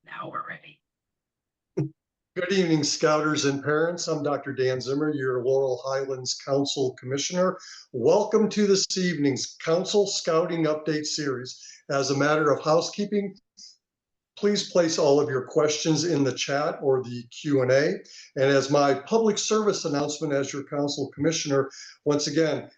Now we're ready. Good evening, Scouters and parents. I'm Dr. Dan Zimmer, your Laurel Highlands Council Commissioner. Welcome to this evening's Council Scouting Update Series. As a matter of housekeeping, please place all of your questions in the chat or the Q&A. And as my public service announcement as your Council Commissioner, once again,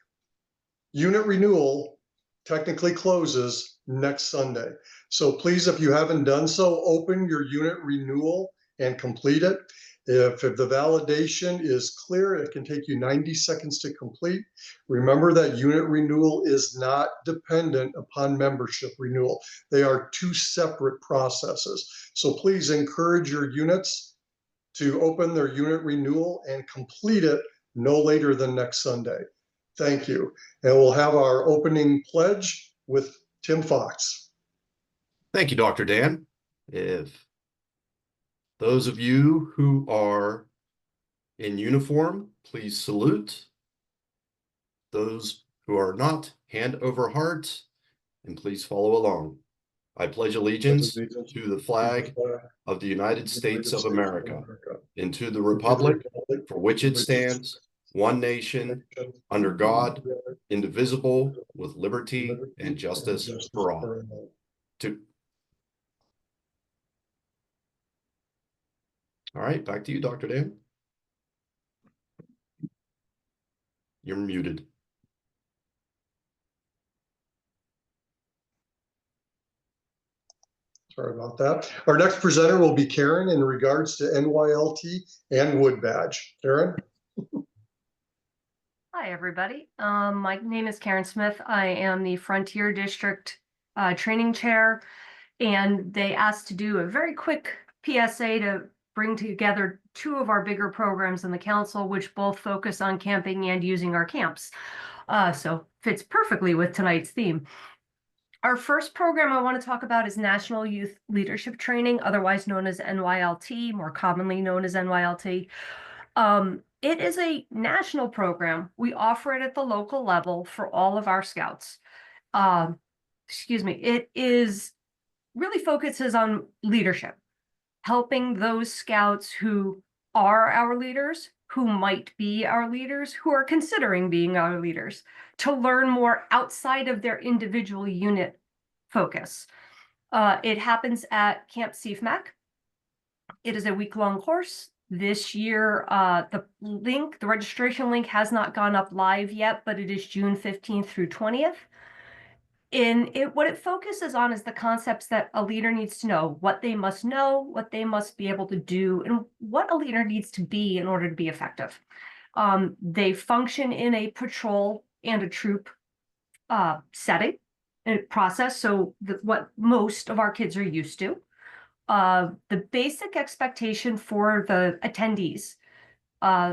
unit renewal technically closes next Sunday. So please, if you haven't done so, open your unit renewal and complete it. If the validation is clear, it can take you 90 seconds to complete. Remember that unit renewal is not dependent upon membership renewal. They are two separate processes. So please encourage your units to open their unit renewal and complete it no later than next Sunday. Thank you. And we'll have our opening pledge with Tim Fox. Thank you, Dr. Dan. If those of you who are in uniform, please salute. Those who are not, hand over heart, and please follow along. I pledge allegiance to the flag of the United States of America and to the republic for which it stands, one nation, under God, indivisible, with liberty and justice for all. All right, back to you, Dr. Dan. You're muted. Sorry about that. Our next presenter will be Karen in regards to NYLT and Wood Badge. Karen? Hi, everybody. My name is Karen Smith. I am the Frontier District Training Chair, and they asked to do a very quick PSA to bring together two of our bigger programs in the council, which both focus on camping and using our camps. So fits perfectly with tonight's theme. Our first program I want to talk about is National Youth Leadership Training, otherwise known as NYLT, more commonly known as NYLT. It is a national program. We offer it at the local level for all of our scouts. It really focuses on leadership, helping those scouts who are our leaders, who might be our leaders, who are considering being our leaders, to learn more outside of their individual unit focus. It happens at Camp CFMAC. It is a week-long course. This year, the registration link has not gone up live yet, but it is June 15th through 20th. What it focuses on is the concepts that a leader needs to know, what they must know, what they must be able to do, and what a leader needs to be in order to be effective. They function in a patrol and a troop setting and process, so what most of our kids are used to. The basic expectation for the attendees,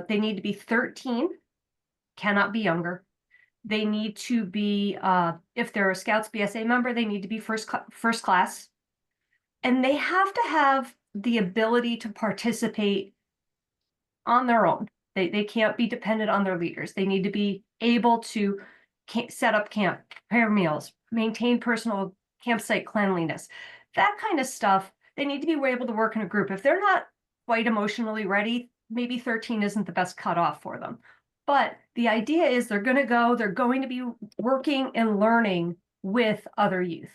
they need to be 13, cannot be younger. They need to be, if they're a Scouts BSA member, they need to be first class. And they have to have the ability to participate on their own. They can't be dependent on their leaders. They need to be able to set up camp, prepare meals, maintain personal campsite cleanliness, that kind of stuff. They need to be able to work in a group. If they're not quite emotionally ready, maybe 13 isn't the best cutoff for them. But the idea is they're going to be working and learning with other youth.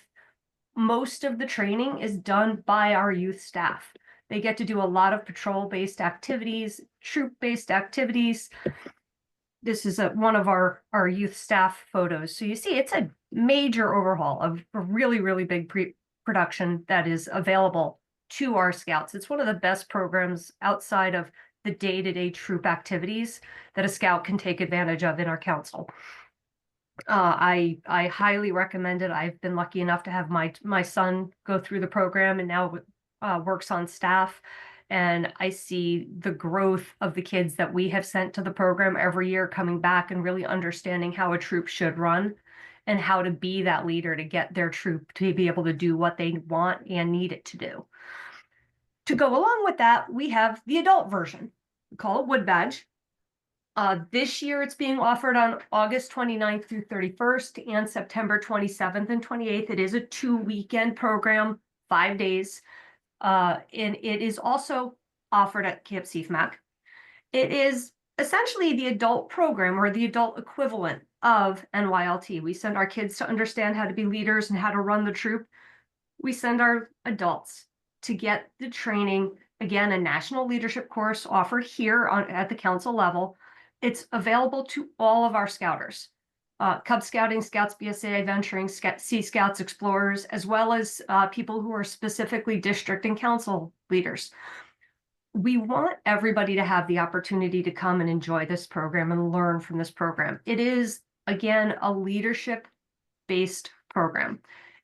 Most of the training is done by our youth staff. They get to do a lot of patrol-based activities, troop-based activities. This is one of our youth staff photos. So you see, it's a major overhaul of a really, really big production that is available to our scouts. It's one of the best programs outside of the day-to-day troop activities that a scout can take advantage of in our council. I highly recommend it. I've been lucky enough to have my son go through the program and now works on staff. And I see the growth of the kids that we have sent to the program every year coming back and really understanding how a troop should run and how to be that leader to get their troop to be able to do what they want and need it to do. To go along with that, we have the adult version. We call it Wood Badge. This year, it's being offered on August 29th through 31st and September 27th and 28th. It is a 2-weekend program, 5 days. And it is also offered at Camp CFMAC. It is essentially the adult program or the adult equivalent of NYLT. We send our kids to understand how to be leaders and how to run the troop. We send our adults to get the training. Again, a national leadership course offered here at the council level. It's available to all of our scouters. Cub Scouting, Scouts BSA, Venturing, Sea Scouts, Explorers, as well as people who are specifically district and council leaders. We want everybody to have the opportunity to come and enjoy this program and learn from this program. It is, again, a leadership-based program.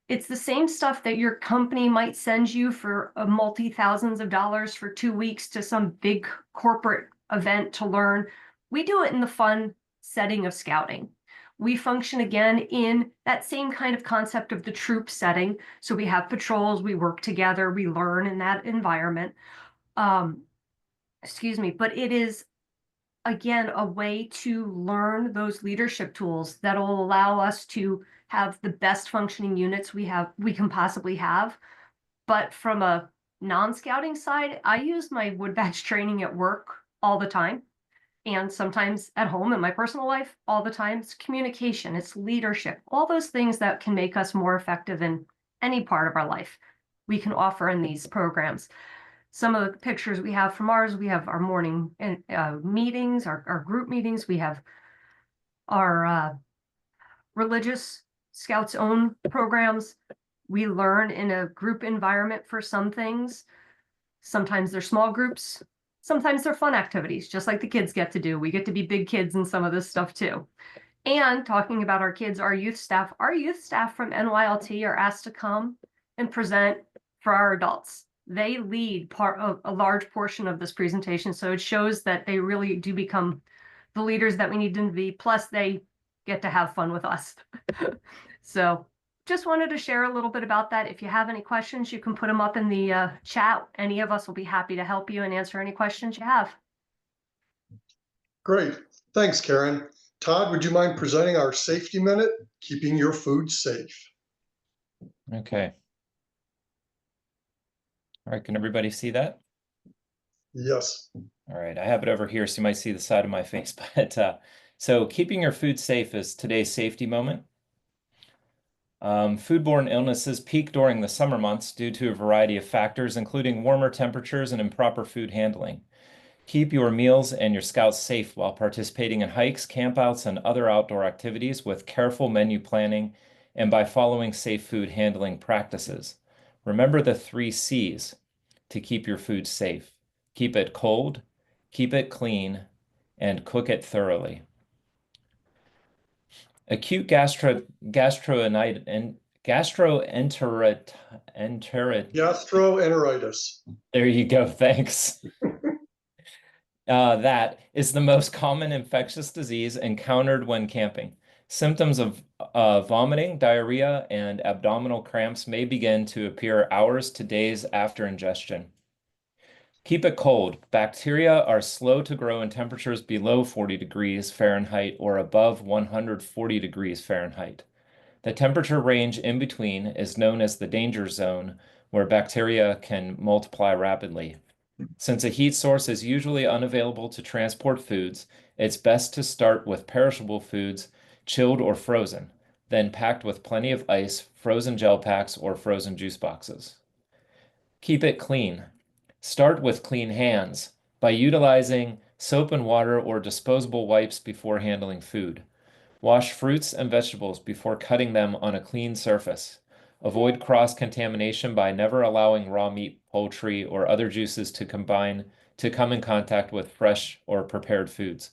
It's the same stuff that your company might send you for a multi-thousands of dollars for 2 weeks to some big corporate event to learn. We do it in the fun setting of scouting. We function again in that same kind of concept of the troop setting. So we have patrols, we work together, we learn in that environment. Excuse me, but it is, again, a way to learn those leadership tools that will allow us to have the best functioning units we can possibly have. But from a non-scouting side, I use my wood badge training at work all the time. And sometimes at home in my personal life all the time. It's communication, it's leadership, all those things that can make us more effective in any part of our life we can offer in these programs. Some of the pictures we have from ours, we have our morning meetings, our group meetings. We have our religious Scouts own programs. We learn in a group environment for some things. Sometimes they're small groups. Sometimes they're fun activities, just like the kids get to do. We get to be big kids in some of this stuff too. And talking about our kids, our youth staff from NYLT are asked to come and present for our adults. They lead a large portion of this presentation. So it shows that they really do become the leaders that we need them to be. Plus they get to have fun with us. So just wanted to share a little bit about that. If you have any questions, you can put them up in the chat. Any of us will be happy to help you and answer any questions you have. Great. Thanks, Karen. Todd, would you mind presenting our safety minute, keeping your food safe? Okay. All right, can everybody see that? Yes. All right, I have it over here, so you might see the side of my face. But so keeping your food safe is today's safety moment. Foodborne illnesses peak during the summer months due to a variety of factors, including warmer temperatures and improper food handling. Keep your meals and your scouts safe while participating in hikes, campouts, and other outdoor activities with careful menu planning and by following safe food handling practices. Remember the 3 C's to keep your food safe. Keep it cold, keep it clean, and cook it thoroughly. Acute gastroenteritis. Gastroenteritis. There you go. Thanks. That is the most common infectious disease encountered when camping. Symptoms of vomiting, diarrhea, and abdominal cramps may begin to appear hours to days after ingestion. Keep it cold. Bacteria are slow to grow in temperatures below 40 degrees Fahrenheit or above 140 degrees Fahrenheit. The temperature range in between is known as the danger zone, where bacteria can multiply rapidly. Since a heat source is usually unavailable to transport foods, it's best to start with perishable foods, chilled or frozen, then packed with plenty of ice, frozen gel packs, or frozen juice boxes. Keep it clean. Start with clean hands by utilizing soap and water or disposable wipes before handling food. Wash fruits and vegetables before cutting them on a clean surface. Avoid cross-contamination by never allowing raw meat, poultry, or other juices to come in contact with fresh or prepared foods.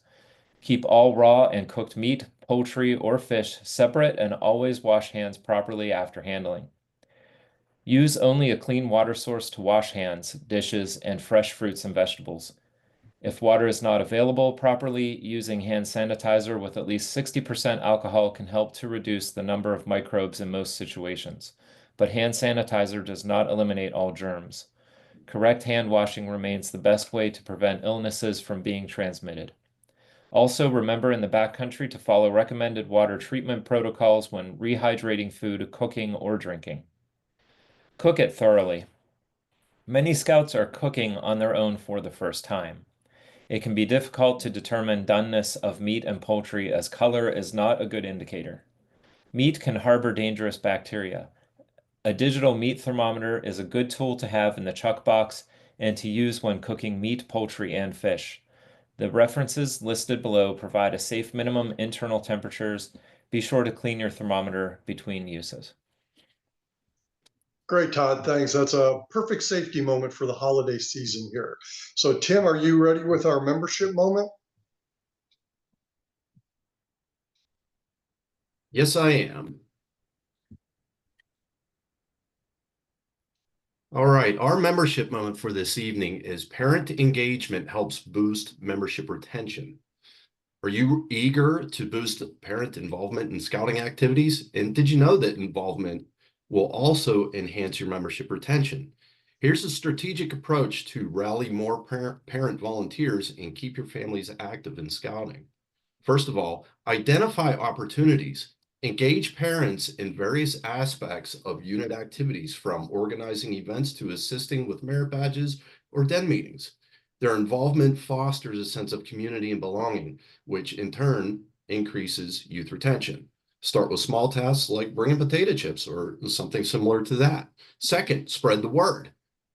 Keep all raw and cooked meat, poultry, or fish separate and always wash hands properly after handling. Use only a clean water source to wash hands, dishes, and fresh fruits and vegetables. If water is not available properly, using hand sanitizer with at least 60% alcohol can help to reduce the number of microbes in most situations, but hand sanitizer does not eliminate all germs. Correct hand washing remains the best way to prevent illnesses from being transmitted. Also, remember in the backcountry to follow recommended water treatment protocols when rehydrating food, cooking, or drinking. Cook it thoroughly. Many scouts are cooking on their own for the first time. It can be difficult to determine doneness of meat and poultry as color is not a good indicator. Meat can harbor dangerous bacteria. A digital meat thermometer is a good tool to have in the chuck box and to use when cooking meat, poultry, and fish. The references listed below provide a safe minimum internal temperatures. Be sure to clean your thermometer between uses. Great, Todd. Thanks. That's a perfect safety moment for the holiday season here. So, Tim, are you ready with our membership moment? Yes, I am. All right, our membership moment for this evening is parent engagement helps boost membership retention. Are you eager to boost parent involvement in scouting activities? And did you know that involvement will also enhance your membership retention? Here's a strategic approach to rally more parent volunteers and keep your families active in scouting. First of all, identify opportunities. Engage parents in various aspects of unit activities, from organizing events to assisting with merit badges or den meetings. Their involvement fosters a sense of community and belonging, which in turn increases youth retention. Start with small tasks like bringing potato chips or something similar to that. Second, spread the word.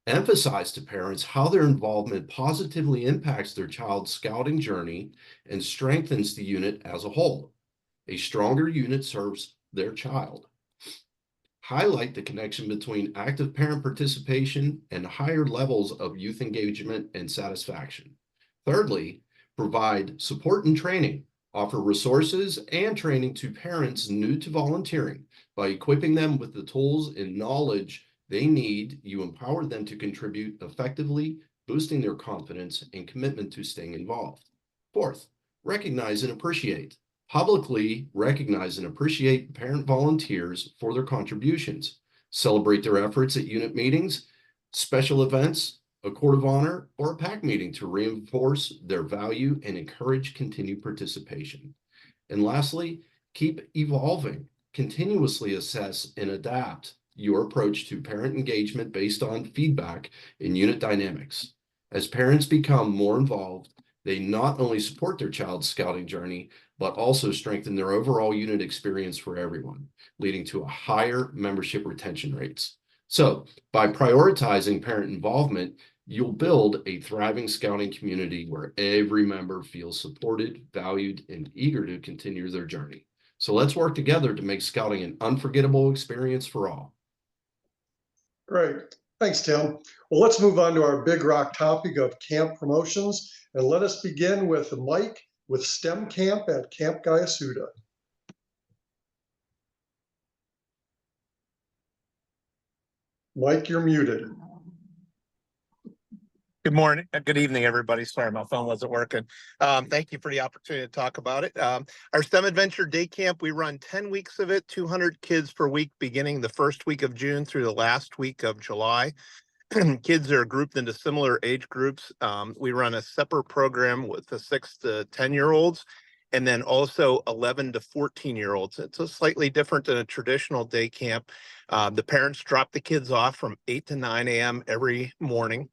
Emphasize to parents how their involvement positively impacts their child's scouting journey and strengthens the unit as a whole. A stronger unit serves their child. Highlight the connection between active parent participation and higher levels of youth engagement and satisfaction. Thirdly, provide support and training. Offer resources and training to parents new to volunteering. By equipping them with the tools and knowledge they need, you empower them to contribute effectively, boosting their confidence and commitment to staying involved. Fourth, recognize and appreciate. Publicly recognize and appreciate parent volunteers for their contributions. Celebrate their efforts at unit meetings, special events, a court of honor, or a PAC meeting to reinforce their value and encourage continued participation. And lastly, keep evolving. Continuously assess and adapt your approach to parent engagement based on feedback and unit dynamics. As parents become more involved, they not only support their child's scouting journey, but also strengthen their overall unit experience for everyone, leading to a higher membership retention rates. So by prioritizing parent involvement, you'll build a thriving scouting community where every member feels supported, valued, and eager to continue their journey. So let's work together to make scouting an unforgettable experience for all. Great. Thanks, Tim. Well, let's move on to our big rock topic of camp promotions. And let us begin with Mike with STEM Camp at Camp Gayasuda. Mike, you're muted. Good morning, good evening, everybody. Sorry, my phone wasn't working. Thank you for the opportunity to talk about it. Our STEM Adventure Day Camp, we run 10 weeks of it, 200 kids per week, beginning the first week of June through the last week of July. Kids are grouped into similar age groups. We run a separate program with the 6 to 10-year-olds, and then also 11 to 14-year-olds. It's a slightly different than a traditional day camp. The parents drop the kids off from 8 to 9 a.m. every morning.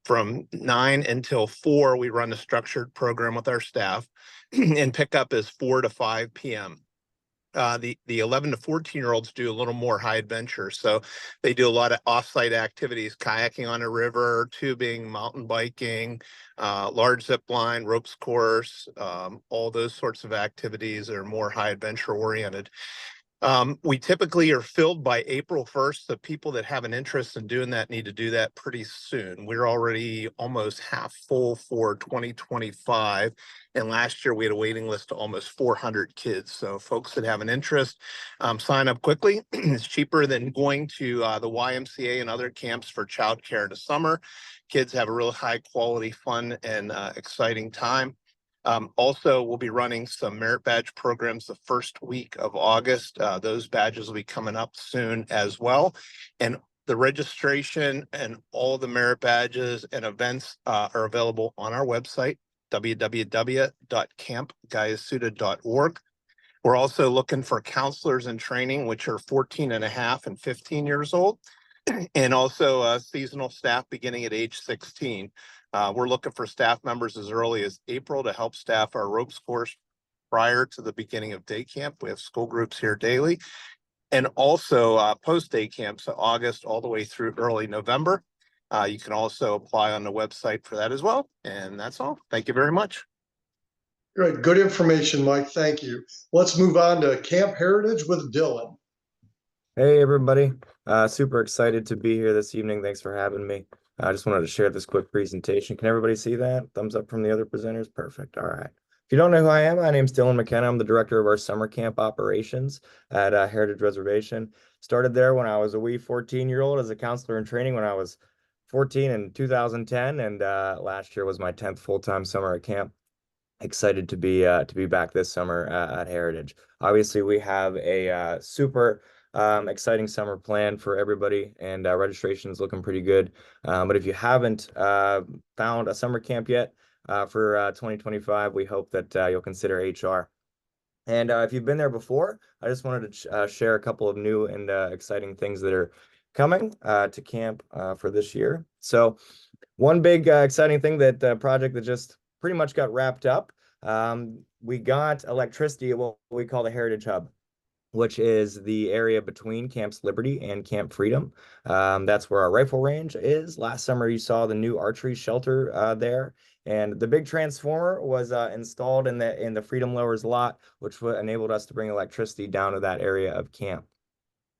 From 9 until 4, we run a structured program with our staff, and pickup is 4 to 5 p.m. The 11 to 14-year-olds do a little more high adventure. So they do a lot of off-site activities, kayaking on a river, tubing, mountain biking, large zip line, ropes course, all those sorts of activities are more high adventure oriented. We typically are filled by April 1st. The people that have an interest in doing that need to do that pretty soon. We're already almost half full for 2025. And last year we had a waiting list of almost 400 kids. So folks that have an interest, sign up quickly. It's cheaper than going to the YMCA and other camps for childcare in the summer. Kids have a real high quality, fun, and exciting time. Also, we'll be running some merit badge programs the first week of August. Those badges will be coming up soon as well. And the registration and all the merit badges and events are available on our website, www.campgayasuda.org. We're also looking for counselors in training, which are 14 and a half and 15 years old. and also seasonal staff beginning at age 16. We're looking for staff members as early as April to help staff our ropes course prior to the beginning of day camp. We have school groups here daily, and also post day camp, so August all the way through early November. You can also apply on the website for that as well. And that's all. Thank you very much. Great, good information, Mike. Thank you. Let's move on to Camp Heritage with Dylan. Hey everybody, super excited to be here this evening. Thanks for having me. I just wanted to share this quick presentation. Can everybody see that? Thumbs up from the other presenters? Perfect. All right. If you don't know who I am, my name's Dylan McKenna. I'm the director of our summer camp operations at Heritage Reservation. Started there when I was a wee 14-year-old as a counselor in training when I was 14 in 2010, and last year was my 10th full-time summer at camp. Excited to be back this summer at Heritage. Obviously, we have a super exciting summer plan for everybody, and registration is looking pretty good. But if you haven't found a summer camp yet for 2025, we hope that you'll consider HR. And if you've been there before, I just wanted to share a couple of new and exciting things that are coming to camp for this year. So one big exciting thing, that project that just pretty much got wrapped up, we got electricity at what we call the Heritage Hub, which is the area between Camps Liberty and Camp Freedom. That's where our rifle range is. Last summer, you saw the new archery shelter there. And the big transformer was installed in the Freedom Lowers lot, which enabled us to bring electricity down to that area of camp.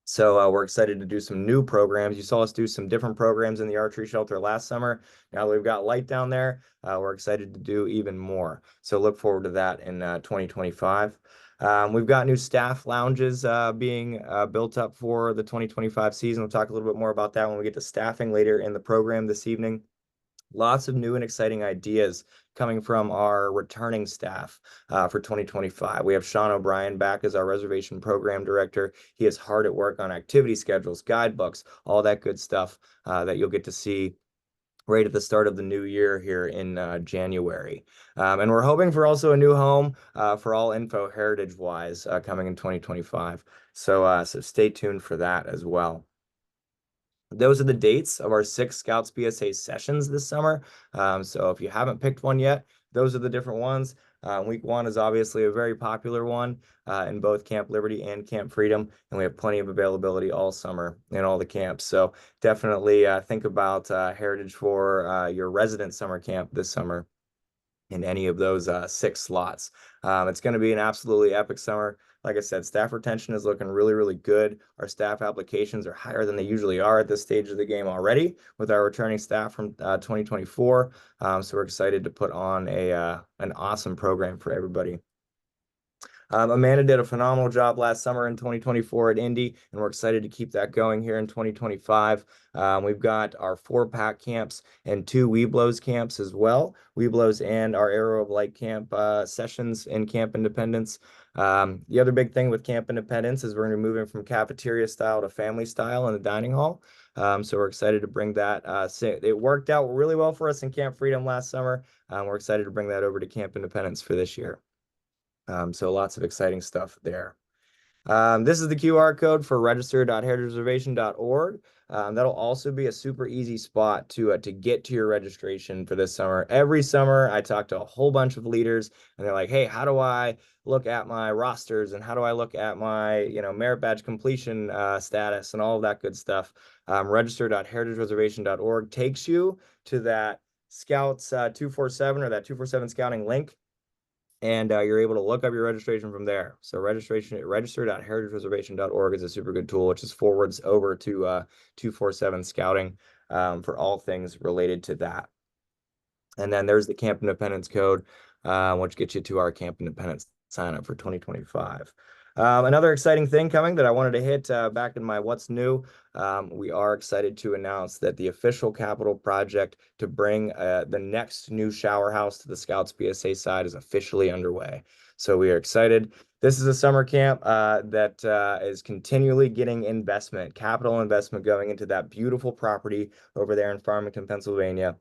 So we're excited to do some new programs. You saw us do some different programs in the archery shelter last summer. Now that we've got light down there, we're excited to do even more. So look forward to that in 2025. We've got new staff lounges being built up for the 2025 season. We'll talk a little bit more about that when we get to staffing later in the program this evening. Lots of new and exciting ideas coming from our returning staff for 2025. We have Sean O'Brien back as our reservation program director. He is hard at work on activity schedules, guidebooks, all that good stuff that you'll get to see right at the start of the new year here in January. And we're hoping for also a new home for all info heritage-wise coming in 2025. So stay tuned for that as well. Those are the dates of our 6 Scouts BSA sessions this summer. So if you haven't picked one yet, those are the different ones. Week 1 is obviously a very popular one in both Camp Liberty and Camp Freedom, and we have plenty of availability all summer in all the camps. So definitely think about Heritage for your resident summer camp this summer in any of those 6 slots. It's going to be an absolutely epic summer. Like I said, staff retention is looking really, really good. Our staff applications are higher than they usually are at this stage of the game already with our returning staff from 2024. So we're excited to put on an awesome program for everybody. Amanda did a phenomenal job last summer in 2024 at Indy, and we're excited to keep that going here in 2025. We've got our 4-pack camps and 2 Weeblos camps as well. Weeblos and our Arrow of Light camp sessions in Camp Independence. The other big thing with Camp Independence is we're going to be moving from cafeteria style to family style in the dining hall. So we're excited to bring that. It worked out really well for us in Camp Freedom last summer. We're excited to bring that over to Camp Independence for this year. So lots of exciting stuff there. This is the QR code for register.heritagereservation.org. That'll also be a super easy spot to get to your registration for this summer. Every summer, I talk to a whole bunch of leaders, and they're like, "Hey, how do I look at my rosters, and how do I look at my merit badge completion status, and all of that good stuff?" Register.heritagereservation.org takes you to that Scouts 247 or that 247 Scouting link. And you're able to look up your registration from there. So registration at register.heritagereservation.org is a super good tool, which is forwards over to 247 Scouting for all things related to that. And then there's the Camp Independence code, which gets you to our Camp Independence sign up for 2025. Another exciting thing coming that I wanted to hit back in my What's New, we are excited to announce that the official capital project to bring the next new shower house to the Scouts BSA side is officially underway. So we are excited. This is a summer camp that is continually getting capital investment going into that beautiful property over there in Farmington, Pennsylvania.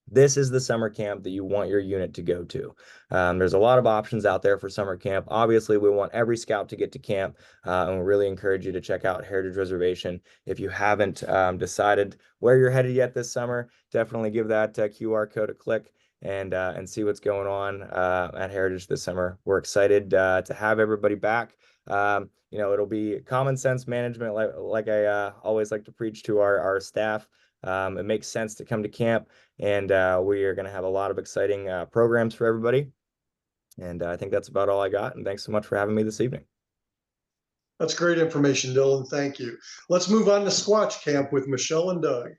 this is the summer camp that you want your unit to go to. There's a lot of options out there for summer camp. Obviously, we want every scout to get to camp, and we really encourage you to check out Heritage Reservation. If you haven't decided where you're headed yet this summer, definitely give that QR code a click and see what's going on at Heritage this summer. We're excited to have everybody back. It'll be common sense management, like I always like to preach to our staff. It makes sense to come to camp, and we are going to have a lot of exciting programs for everybody. And I think that's about all I got. And thanks so much for having me this evening. That's great information, Dylan. Thank you. Let's move on to Squatch Camp with Michelle and Doug.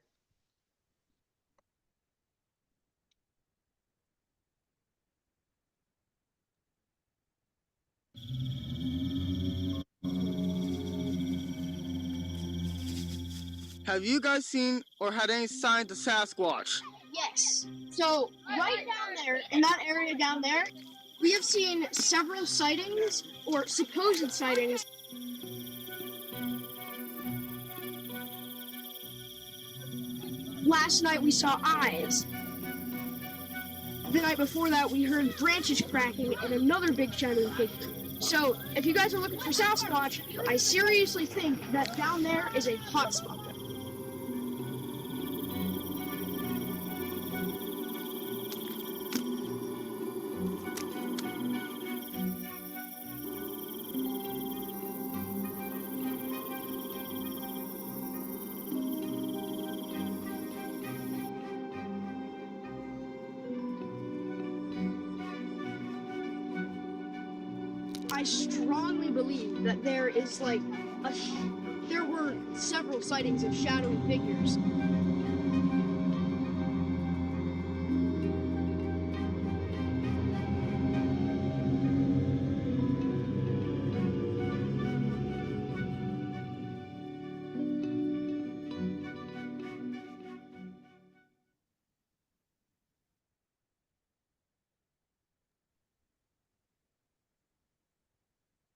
Have you guys seen or had any signs of Sasquatch? Yes. So right down there, in that area down there, we have seen several sightings or supposed sightings. Last night we saw eyes. The night before that we heard branches cracking and another big shining figure. So if you guys are looking for Sasquatch, I seriously think that down there is a hot spot. I strongly believe that there is there were several sightings of shadowy figures.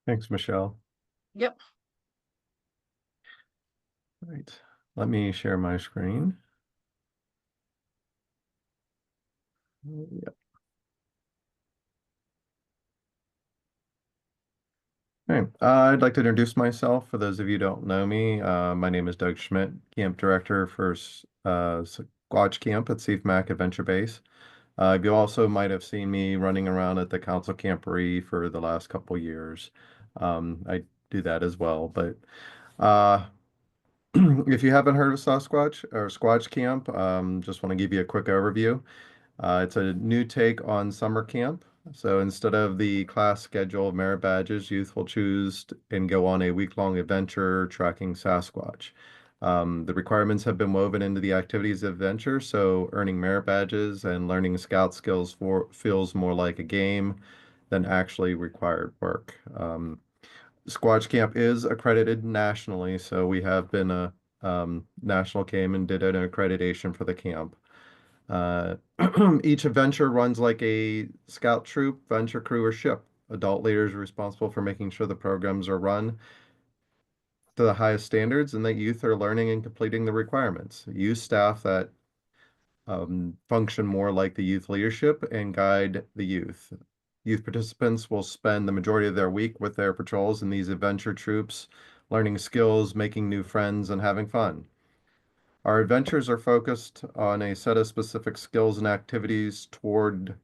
Thanks, Michelle. Yep. All right, let me share my screen. Yep. All right, I'd like to introduce myself. For those of you who don't know me, my name is Doug Schmidt, Camp Director for Squatch Camp at CFMAC Adventure Base. You also might have seen me running around at the council camporee for the last couple years. I do that as well, but if you haven't heard of Sasquatch or Squatch Camp, just want to give you a quick overview. It's a new take on summer camp. So instead of the class schedule of merit badges, youth will choose and go on a week-long adventure tracking Sasquatch. The requirements have been woven into the activities of adventure, so earning merit badges and learning scout skills feels more like a game than actually required work. Squatch Camp is accredited nationally, so we have been a national game and did an accreditation for the camp. Each adventure runs like a scout troop, venture crew, or ship. Adult leaders are responsible for making sure the programs are run to the highest standards and that youth are learning and completing the requirements. Youth staff that function more like the youth leadership and guide the youth. Youth participants will spend the majority of their week with their patrols in these adventure troops, learning skills, making new friends, and having fun. Our adventures are focused on a set of specific skills and activities toward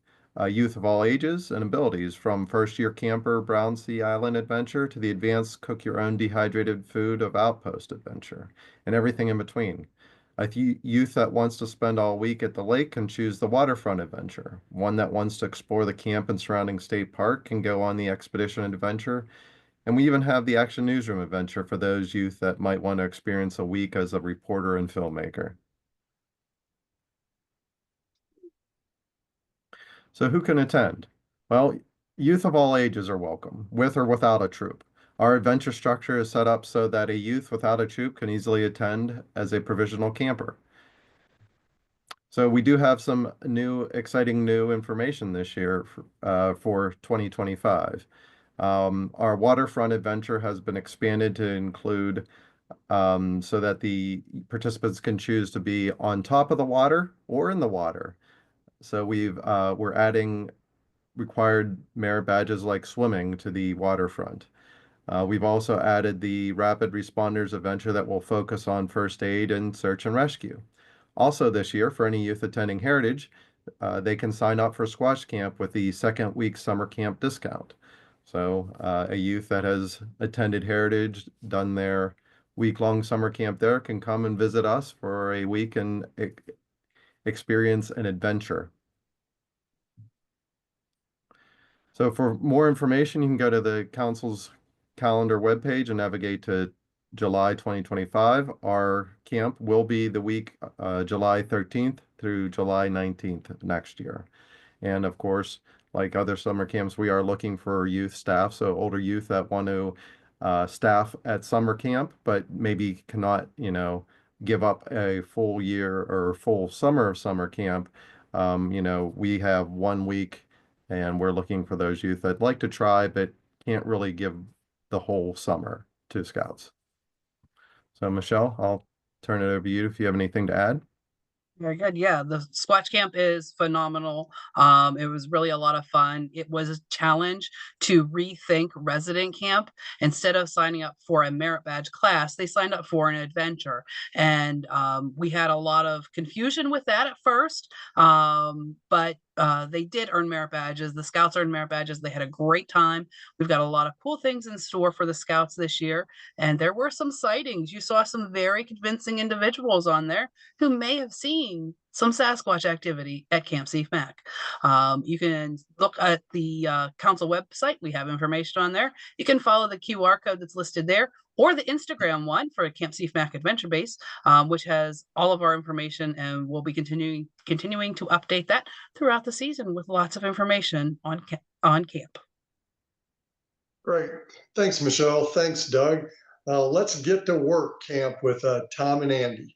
youth of all ages and abilities, from first-year camper Brown Sea Island adventure to the advanced cook-your-own dehydrated food of Outpost adventure, and everything in between. A youth that wants to spend all week at the lake can choose the waterfront adventure. One that wants to explore the camp and surrounding state park can go on the expedition adventure. And we even have the Action Newsroom adventure for those youth that might want to experience a week as a reporter and filmmaker. So who can attend? Well, youth of all ages are welcome, with or without a troop. Our adventure structure is set up so that a youth without a troop can easily attend as a provisional camper. So we do have some exciting new information this year for 2025. Our waterfront adventure has been expanded to include so that the participants can choose to be on top of the water or in the water. So we're adding required merit badges like swimming to the waterfront. We've also added the Rapid Responders Adventure that will focus on first aid and search and rescue. Also this year, for any youth attending Heritage, they can sign up for Squash Camp with the second week summer camp discount. So a youth that has attended Heritage, done their week-long summer camp there, can come and visit us for a week and experience an adventure. So for more information, you can go to the council's calendar webpage and navigate to July 2025. Our camp will be the week July 13th through July 19th next year. And of course, like other summer camps, we are looking for youth staff, so older youth that want to staff at summer camp, but maybe cannot, give up a full year or full summer of summer camp. We have 1 week and we're looking for those youth that'd like to try, but can't really give the whole summer to scouts. So Michelle, I'll turn it over to you if you have anything to add. Very good. Yeah, the Squatch Camp is phenomenal. It was really a lot of fun. It was a challenge to rethink resident camp. Instead of signing up for a merit badge class, they signed up for an adventure. And we had a lot of confusion with that at first, but they did earn merit badges. The scouts earned merit badges. They had a great time. We've got a lot of cool things in store for the scouts this year. And there were some sightings. You saw some very convincing individuals on there who may have seen some Sasquatch activity at Camp CFMAC. You can look at the council website. We have information on there. You can follow the QR code that's listed there, or the Instagram one for Camp CFMAC Adventure Base, which has all of our information, and we'll be continuing to update that throughout the season with lots of information on camp. Great. Thanks, Michelle. Thanks, Doug. Let's get to work, camp, with Tom and Andy.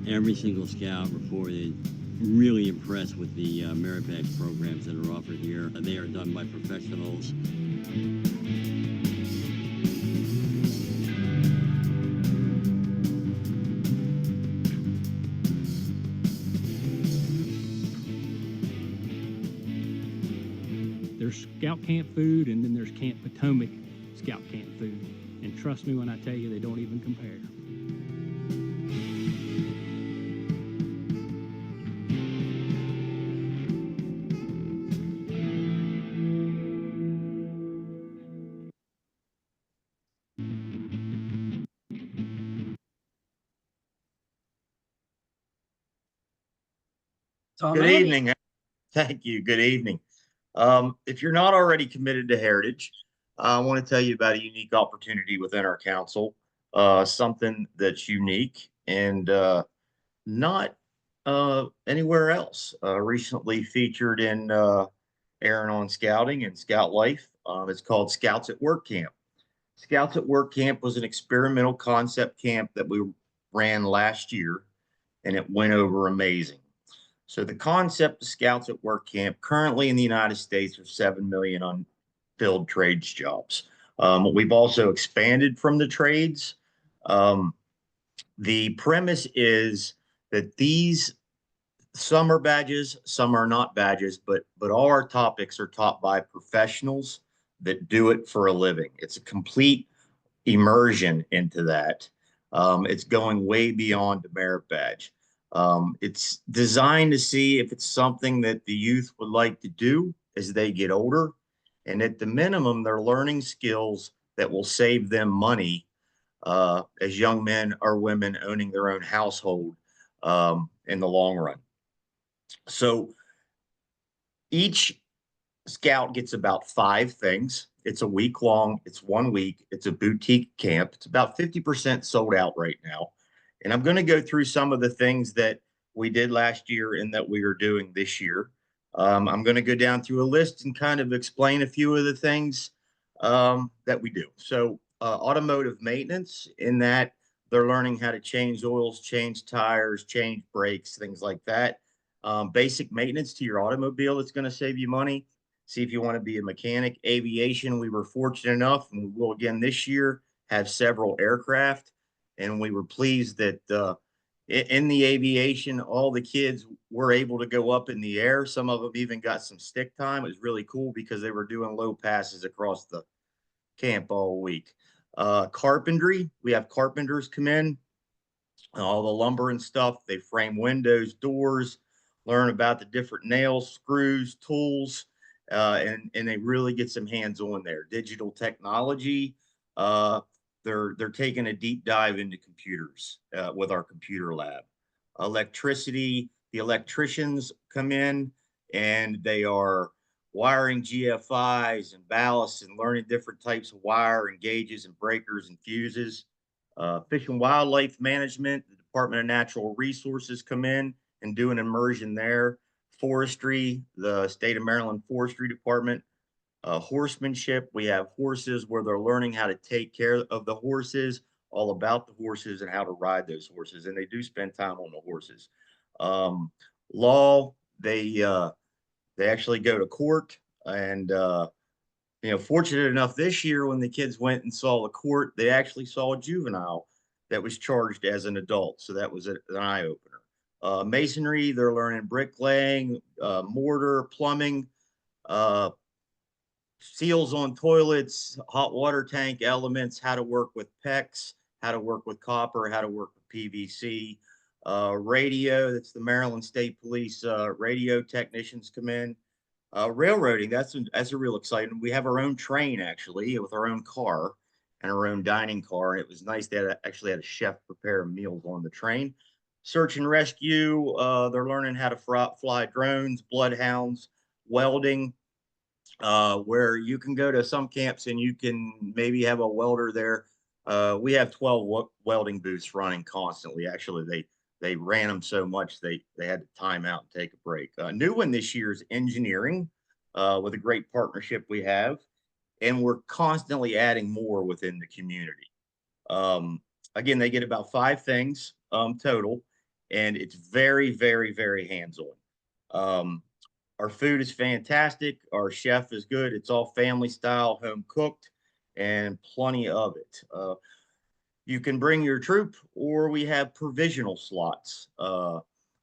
Every single scout reported really impressed with the merit badge programs that are offered here. They are done by professionals. There's scout camp food, and then there's Camp Potomac scout camp food. And trust me when I tell you, they don't even compare. Good evening. Thank you. Good evening. If you're not already committed to Heritage, I want to tell you about a unique opportunity within our council, something that's unique and not anywhere else. Recently featured in Aaron on Scouting and Scout Life. It's called Scouts at Work Camp. Scouts at Work Camp was an experimental concept camp that we ran last year, and it went over amazing. So the concept of Scouts at Work Camp currently in the United States are 7 million unfilled trades jobs. We've also expanded from the trades. The premise is that these some are badges, some are not badges, but all our topics are taught by professionals that do it for a living. It's a complete immersion into that. It's going way beyond the merit badge. It's designed to see if it's something that the youth would like to do as they get older. And at the minimum, they're learning skills that will save them money as young men or women owning their own household in the long run. So each Scout gets about 5 things. It's a week long. It's 1 week. It's a boutique camp. It's about 50% sold out right now. And I'm going to go through some of the things that we did last year and that we are doing this year. I'm going to go down through a list and kind of explain a few of the things that we do. So automotive maintenance, in that they're learning how to change oils, change tires, change brakes, things like that. Basic maintenance to your automobile that's going to save you money. See if you want to be a mechanic. Aviation, we were fortunate enough, and we will again this year, have several aircraft. And we were pleased that in the aviation, all the kids were able to go up in the air. Some of them even got some stick time. It was really cool because they were doing low passes across the camp all week. Carpentry, we have carpenters come in, all the lumber and stuff. They frame windows, doors, learn about the different nails, screws, tools, and they really get some hands on there. Digital technology, they're taking a deep dive into computers with our computer lab. Electricity, the electricians come in and they are wiring GFIs and ballasts and learning different types of wire and gauges and breakers and fuses. Fish and wildlife management, the Department of Natural Resources come in and do an immersion there. Forestry, the state of Maryland Forestry Department. Horsemanship, we have horses where they're learning how to take care of the horses, all about the horses and how to ride those horses. And they do spend time on the horses. Law, they actually go to court and fortunate enough this year when the kids went and saw the court, they actually saw a juvenile that was charged as an adult. So that was an eye opener. Masonry, they're learning bricklaying, mortar, plumbing, seals on toilets, hot water tank elements, how to work with PEX, how to work with copper, how to work with PVC. Radio, that's the Maryland State Police radio technicians come in. Railroading, that's a real exciting. We have our own train actually with our own car and our own dining car. It was nice that actually had a chef prepare meals on the train. Search and rescue, they're learning how to fly drones, bloodhounds, welding, where you can go to some camps and you can maybe have a welder there. We have 12 welding booths running constantly. Actually, they ran them so much they had to time out and take a break. New one this year is engineering, with a great partnership we have, and we're constantly adding more within the community. Again, they get about 5 things total, and it's very, very, very hands-on. Our food is fantastic. Our chef is good. It's all family style, home cooked, and plenty of it. You can bring your troop, or we have provisional slots.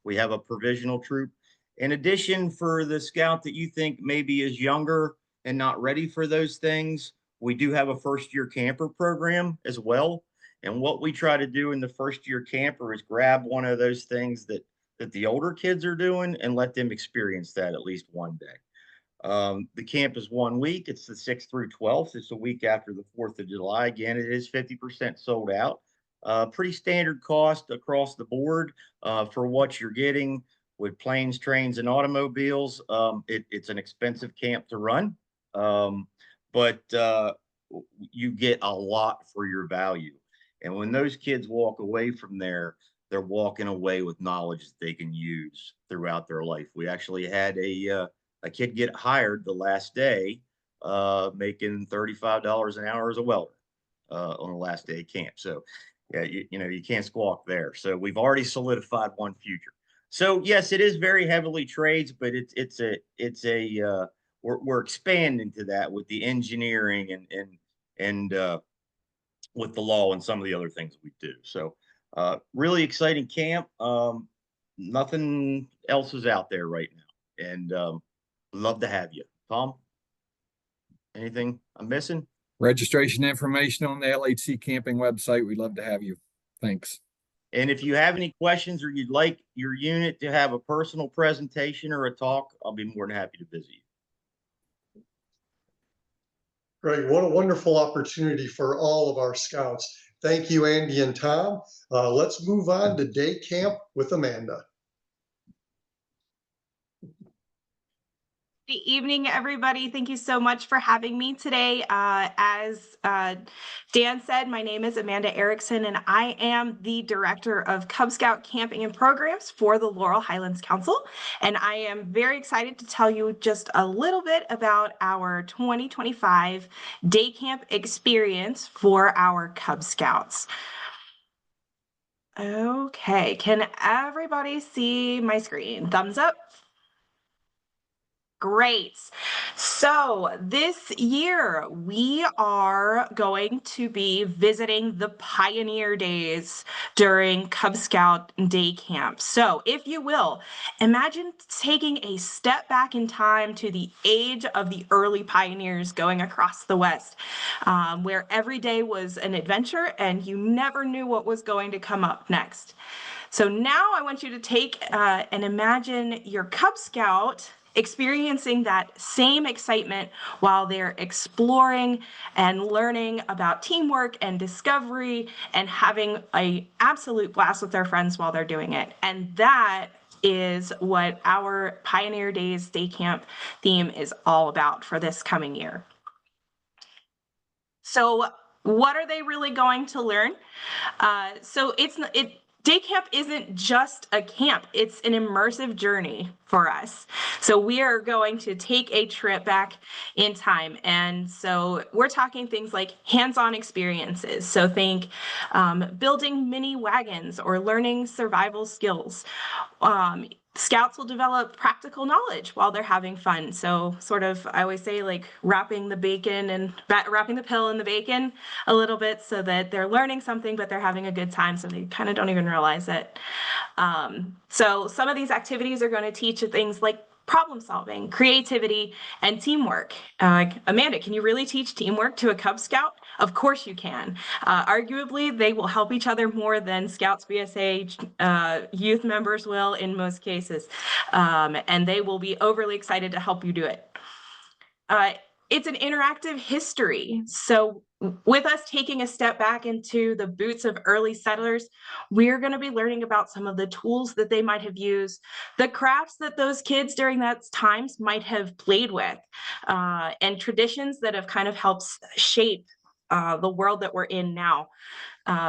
We have a provisional troop. In addition, for the scout that you think maybe is younger and not ready for those things, we do have a first-year camper program as well. And what we try to do in the first-year camper is grab one of those things that the older kids are doing and let them experience that at least one day. The camp is 1 week. It's the 6th through 12th. It's a week after the 4th of July. Again, it is 50% sold out. Pretty standard cost across the board for what you're getting with planes, trains, and automobiles. It's an expensive camp to run, but you get a lot for your value. And when those kids walk away from there, they're walking away with knowledge that they can use throughout their life. We actually had a kid get hired the last day, making $35 an hour as a welder on the last day of camp. So, yeah, you can't squawk there. So we've already solidified one future. So yes, it is very heavily trades, but we're expanding to that with the engineering and with the law and some of the other things we do. So really exciting camp. Nothing else is out there right now, and love to have you. Tom, anything I'm missing? Registration information on the LHC camping website. We'd love to have you. Thanks. And if you have any questions or you'd like your unit to have a personal presentation or a talk, I'll be more than happy to visit you. Great. What a wonderful opportunity for all of our scouts. Thank you, Andy and Tom. Let's move on to day camp with Amanda. Good evening, everybody. Thank you so much for having me today. As Dan said, my name is Amanda Erickson, and I am the Director of Cub Scout Camping and Programs for the Laurel Highlands Council. And I am very excited to tell you just a little bit about our 2025 day camp experience for our Cub Scouts. Okay, can everybody see my screen? Thumbs up. Great. So this year we are going to be visiting the Pioneer Days during Cub Scout Day Camp. So if you will, imagine taking a step back in time to the age of the early pioneers going across the West, where every day was an adventure and you never knew what was going to come up next. So now I want you to take and imagine your Cub Scout experiencing that same excitement while they're exploring and learning about teamwork and discovery and having an absolute blast with their friends while they're doing it. And that is what our Pioneer Days Day Camp theme is all about for this coming year. So what are they really going to learn? Day camp isn't just a camp, it's an immersive journey for us. So we are going to take a trip back in time. And so we're talking things like hands-on experiences. So think building mini wagons or learning survival skills. Scouts will develop practical knowledge while they're having fun. So sort of, I always say, like wrapping the pill in the bacon a little bit so that they're learning something, but they're having a good time. So they kind of don't even realize it. So some of these activities are going to teach you things like problem solving, creativity, and teamwork. Amanda, can you really teach teamwork to a Cub Scout? Of course you can. Arguably, they will help each other more than Scouts BSA youth members will in most cases. And they will be overly excited to help you do it. It's an interactive history. So with us taking a step back into the boots of early settlers, we're going to be learning about some of the tools that they might have used, the crafts that those kids during that times might have played with, and traditions that have kind of helped shape the world that we're in now.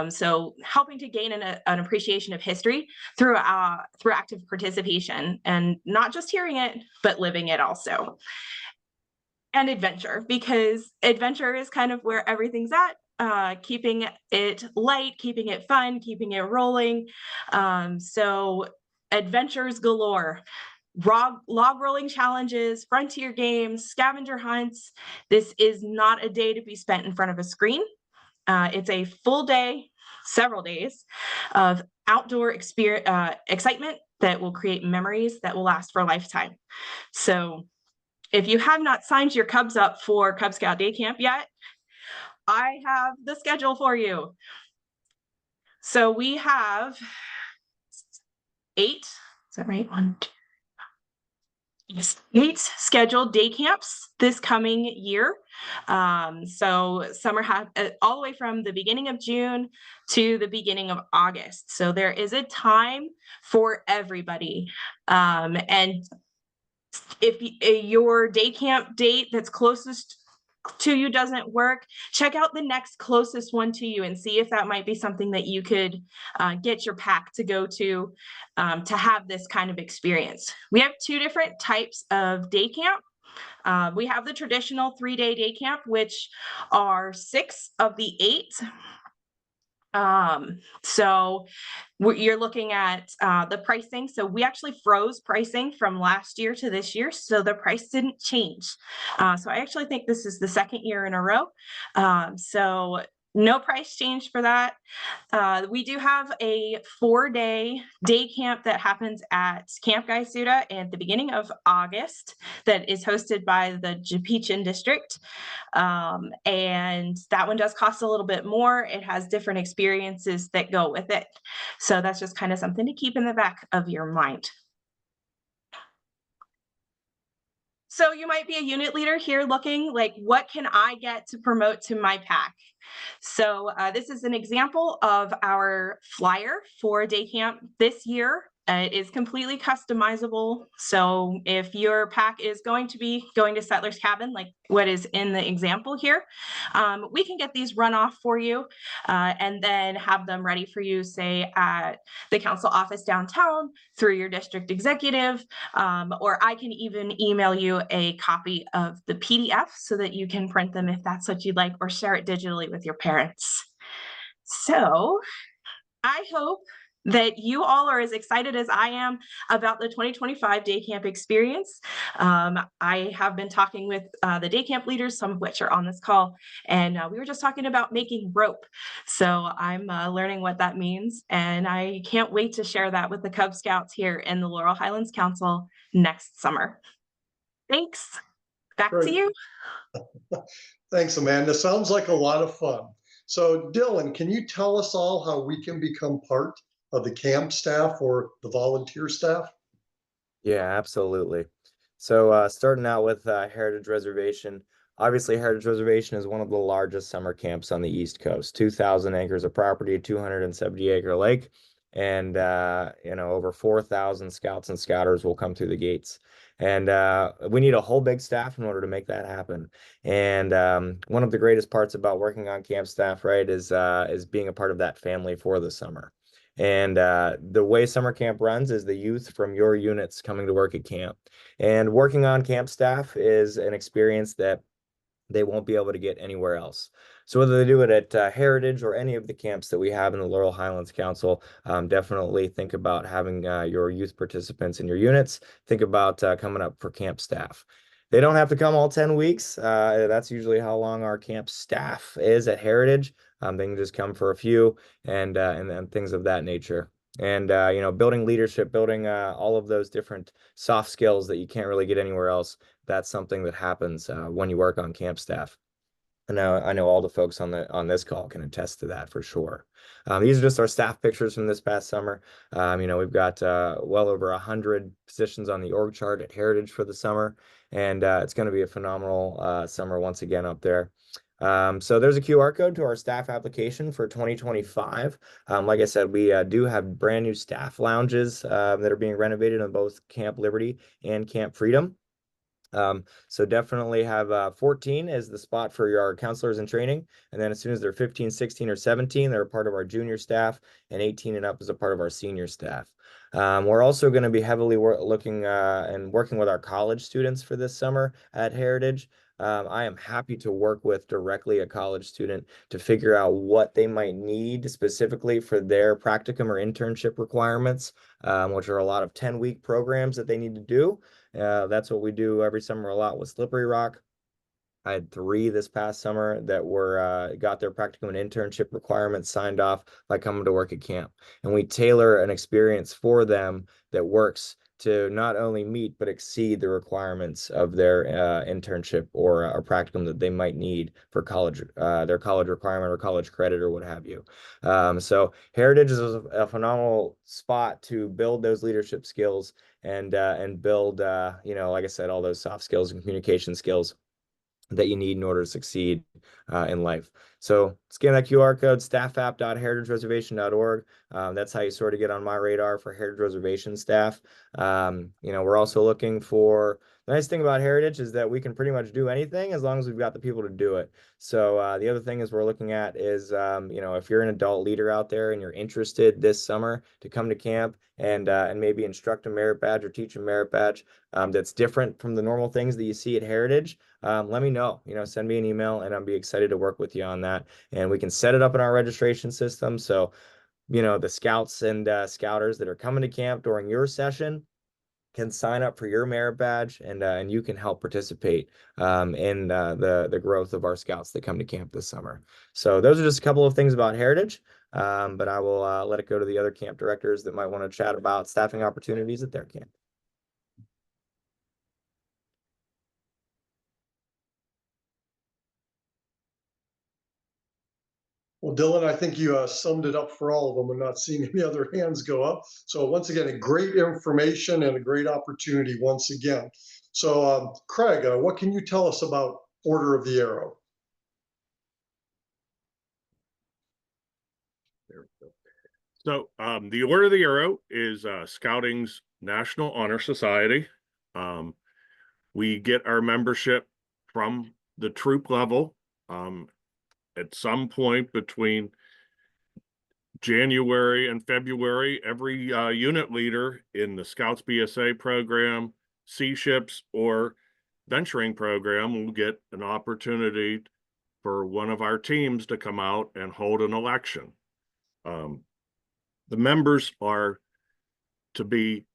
So helping to gain an appreciation of history through active participation, and not just hearing it, but living it also. And adventure, because adventure is kind of where everything's at, keeping it light, keeping it fun, keeping it rolling. So adventures galore, log rolling challenges, frontier games, scavenger hunts. This is not a day to be spent in front of a screen. It's a full day, several days of outdoor excitement that will create memories that will last for a lifetime. So if you have not signed your Cubs up for Cub Scout Day Camp yet, I have the schedule for you. So we have 8, is that right? 1, 2, yes, 8 scheduled day camps this coming year. So summer all the way from the beginning of June to the beginning of August. So there is a time for everybody. And if your day camp date that's closest to you doesn't work, check out the next closest one to you and see if that might be something that you could get your pack to go to have this kind of experience. We have 2 different types of day camp. We have the traditional 3-day day camp, which are 6 of the 8. So you're looking at the pricing. So we actually froze pricing from last year to this year, so the price didn't change. So I actually think this is the 2nd year in a row. So no price change for that. We do have a 4-day day camp that happens at Camp Gaisuda at the beginning of August that is hosted by the Japichin district. And that one does cost a little bit more. It has different experiences that go with it. So that's just kind of something to keep in the back of your mind. So you might be a unit leader here looking like, what can I get to promote to my pack? So this is an example of our flyer for day camp this year. It is completely customizable. So if your pack is going to be going to Settlers Cabin, like what is in the example here, we can get these run off for you and then have them ready for you, say at the council office downtown through your district executive, or I can even email you a copy of the PDF so that you can print them if that's what you'd like, or share it digitally with your parents. So I hope that you all are as excited as I am about the 2025 day camp experience. I have been talking with the day camp leaders, some of which are on this call, and we were just talking about making rope. So I'm learning what that means, and I can't wait to share that with the Cub Scouts here in the Laurel Highlands Council next summer. Thanks. Back to you. Thanks, Amanda. Sounds like a lot of fun. So Dylan, can you tell us all how we can become part of the camp staff or the volunteer staff? Yeah, absolutely. So starting out with Heritage Reservation. Obviously, Heritage Reservation is one of the largest summer camps on the East Coast. 2,000 acres of property, 270-acre lake, and over 4,000 scouts and scouters will come through the gates. And we need a whole big staff in order to make that happen. And one of the greatest parts about working on camp staff, right, is being a part of that family for the summer. And the way summer camp runs is the youth from your units coming to work at camp. And working on camp staff is an experience that they won't be able to get anywhere else. So whether they do it at Heritage or any of the camps that we have in the Laurel Highlands Council, definitely think about having your youth participants in your units. Think about coming up for camp staff. They don't have to come all 10 weeks. That's usually how long our camp staff is at Heritage. They can just come for a few and things of that nature. And building leadership, building all of those different soft skills that you can't really get anywhere else. That's something that happens when you work on camp staff. And I know all the folks on this call can attest to that for sure. These are just our staff pictures from this past summer. We've got well over 100 positions on the org chart at Heritage for the summer, and it's going to be a phenomenal summer once again up there. So there's a QR code to our staff application for 2025. Like I said, we do have brand new staff lounges that are being renovated on both Camp Liberty and Camp Freedom. So definitely have 14 as the spot for our counselors in training. And then as soon as they're 15, 16, or 17, they're a part of our junior staff, and 18 and up is a part of our senior staff. We're also going to be heavily looking and working with our college students for this summer at Heritage. I am happy to work with directly a college student to figure out what they might need specifically for their practicum or internship requirements, which are a lot of 10-week programs that they need to do. That's what we do every summer a lot with Slippery Rock. I had 3 this past summer that were got their practicum and internship requirements signed off by coming to work at camp. And we tailor an experience for them that works to not only meet but exceed the requirements of their internship or a practicum that they might need for college, their college requirement or college credit or what have you. So Heritage is a phenomenal spot to build those leadership skills and build, like I said, all those soft skills and communication skills that you need in order to succeed in life. So scan that QR code, staffapp.heritagereservation.org. That's how you sort of get on my radar for Heritage Reservation staff. We're also looking for, the nice thing about Heritage is that we can pretty much do anything as long as we've got the people to do it. So the other thing is we're looking at is, if you're an adult leader out there and you're interested this summer to come to camp and maybe instruct a merit badge or teach a merit badge that's different from the normal things that you see at Heritage, let me know. Send me an email and I'll be excited to work with you on that. And we can set it up in our registration system. So, the scouts and scouters that are coming to camp during your session can sign up for your merit badge, and you can help participate in the growth of our scouts that come to camp this summer. So those are just a couple of things about Heritage, but I will let it go to the other camp directors that might want to chat about staffing opportunities at their camp. Well, Dylan, I think you summed it up for all of them. I'm not seeing any other hands go up. So once again, a great information and a great opportunity once again. So Craig, what can you tell us about Order of the Arrow? So the Order of the Arrow is Scouting's National Honor Society. We get our membership from the troop level. At some point between January and February, every unit leader in the Scouts BSA program, Sea Ships, or venturing program will get an opportunity for one of our teams to come out and hold an election. The members are to be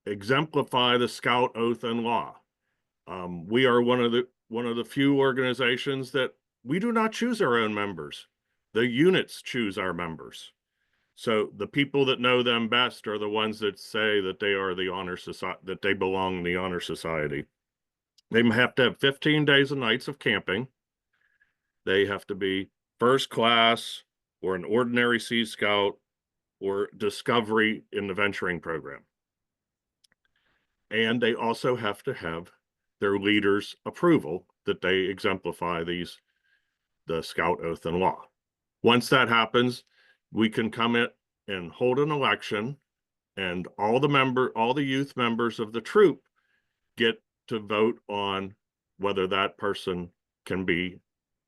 exemplify the Scout oath and law. We are one of the few organizations that we do not choose our own members. The units choose our members. So the people that know them best are the ones that say that they are the honor society, that they belong in the honor society. They have to have 15 days and nights of camping. They have to be first class or an ordinary Sea Scout or discovery in the venturing program. And they also have to have their leaders' approval that they exemplify the Scout oath and law. Once that happens, we can come in and hold an election, and all the youth members of the troop get to vote on whether that person can be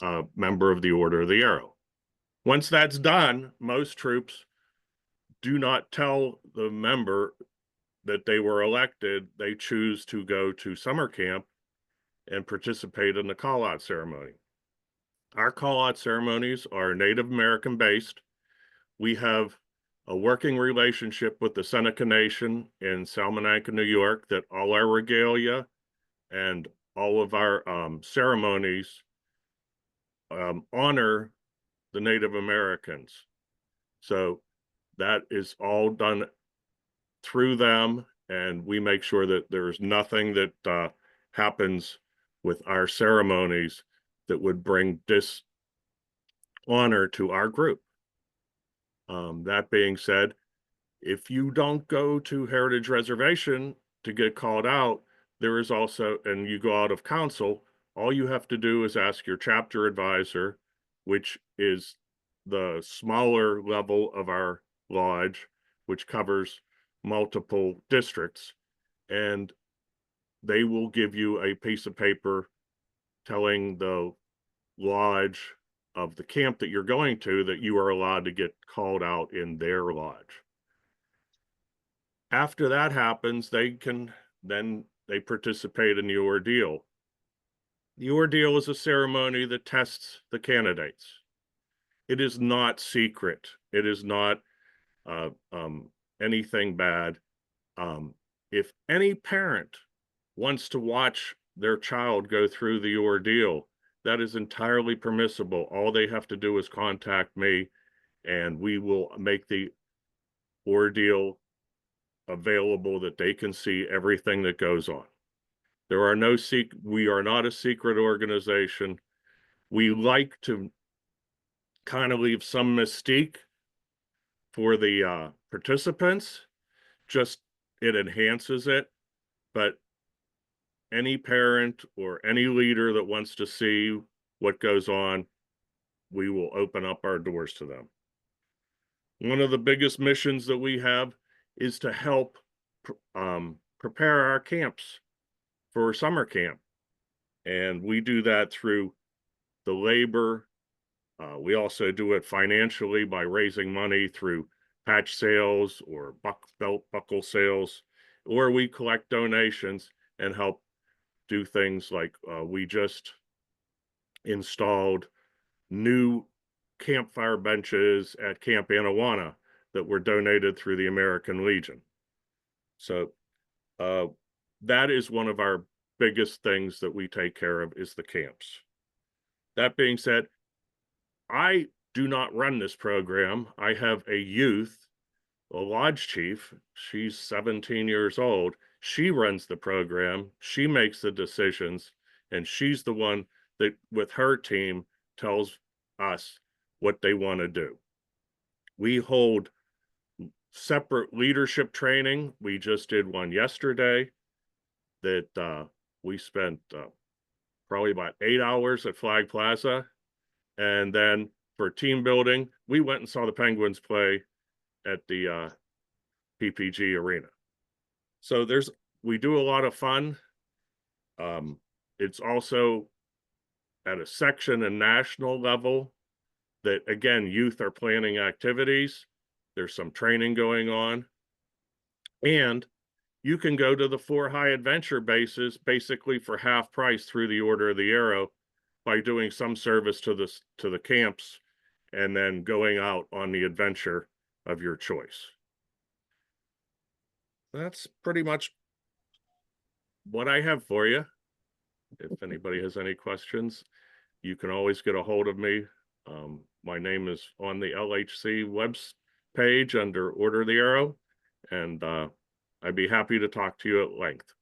a member of the Order of the Arrow. Once that's done, most troops do not tell the member that they were elected. They choose to go to summer camp and participate in the call-out ceremony. Our call-out ceremonies are Native American based. We have a working relationship with the Seneca Nation in Salamanca, New York, that all our regalia and all of our ceremonies honor the Native Americans. So that is all done through them, and we make sure that there's nothing that happens with our ceremonies that would bring dishonor to our group. That being said, if you don't go to Heritage Reservation to get called out, there is also, and you go out of council, all you have to do is ask your chapter advisor, which is the smaller level of our lodge, which covers multiple districts, and they will give you a piece of paper telling the lodge of the camp that you're going to that you are allowed to get called out in their lodge. After that happens, they participate in the ordeal. The ordeal is a ceremony that tests the candidates. It is not secret. It is not anything bad. If any parent wants to watch their child go through the ordeal, that is entirely permissible. All they have to do is contact me, and we will make the ordeal available that they can see everything that goes on. We are not a secret organization. We like to kind of leave some mystique for the participants. Just it enhances it, but any parent or any leader that wants to see what goes on, we will open up our doors to them. One of the biggest missions that we have is to help prepare our camps for summer camp. And we do that through the labor. We also do it financially by raising money through patch sales or belt buckle sales, or we collect donations and help do things like we just installed new campfire benches at Camp Anawana that were donated through the American Legion. So that is one of our biggest things that we take care of, is the camps. That being said, I do not run this program. I have a youth, a lodge chief. She's 17 years old. She runs the program. She makes the decisions, and she's the one that, with her team, tells us what they want to do. We hold separate leadership training. We just did one yesterday that we spent probably about 8 hours at Flag Plaza. And then for team building, we went and saw the Penguins play at the PPG arena. So we do a lot of fun. It's also at a section and national level that, again, youth are planning activities. There's some training going on. And you can go to the 4 high adventure bases basically for half price through the Order of the Arrow by doing some service to the camps and then going out on the adventure of your choice. That's pretty much what I have for you. If anybody has any questions, you can always get a hold of me. My name is on the LHC webs page under Order of the Arrow, and I'd be happy to talk to you at length.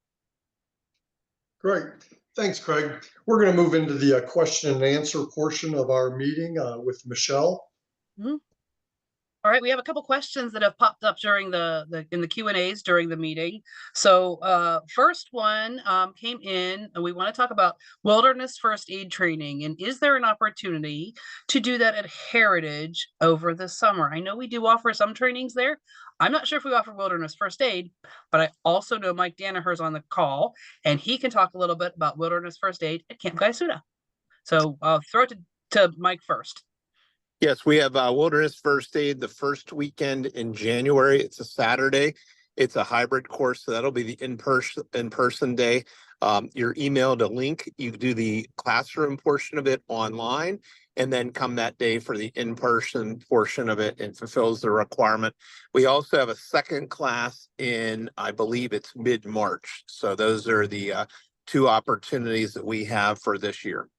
Great. Thanks, Craig. We're going to move into the question and answer portion of our meeting with Michelle. Mhm. All right, we have a couple questions that have popped up during in the Q&As during the meeting. So first one came in, and we want to talk about wilderness first aid training. And is there an opportunity to do that at Heritage over the summer? I know we do offer some trainings there. I'm not sure if we offer wilderness first aid, but I also know Mike Danaher's on the call, and he can talk a little bit about wilderness first aid at Camp Gaisuda. So I'll throw it to Mike first. Yes, we have Wilderness First Aid the first weekend in January. It's a Saturday. It's a hybrid course, so that'll be the in-person day. You're emailed a link. You do the classroom portion of it online, and then come that day for the in-person portion of it, and fulfills the requirement. We also have a second class in, I believe it's mid-March. So those are the 2 opportunities that we have for this year.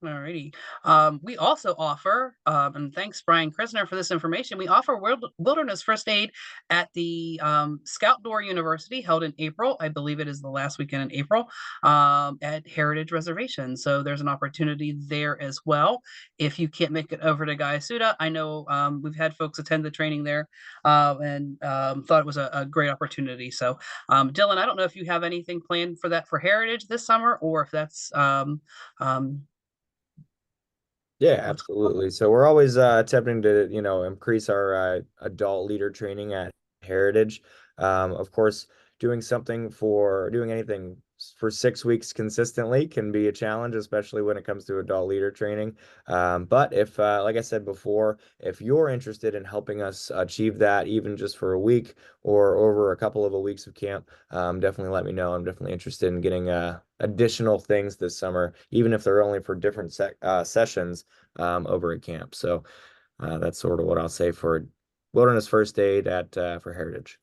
Alrighty. We also offer, and thanks Brian Krisner for this information, we offer wilderness first aid at the Scout Door University, held in April. I believe it is the last weekend in April, at Heritage Reservation. So there's an opportunity there as well. If you can't make it over to Gaisuda, I know we've had folks attend the training there and thought it was a great opportunity. So Dylan, I don't know if you have anything planned for that for Heritage this summer, or if that's Yeah, absolutely. So we're always attempting to, increase our adult leader training at Heritage. Of course, doing anything for 6 weeks consistently can be a challenge, especially when it comes to adult leader training. But if, like I said before, if you're interested in helping us achieve that, even just for a week or over a couple of weeks of camp, definitely let me know. I'm definitely interested in getting additional things this summer, even if they're only for different sessions over at camp. So that's sort of what I'll say for wilderness first aid for Heritage.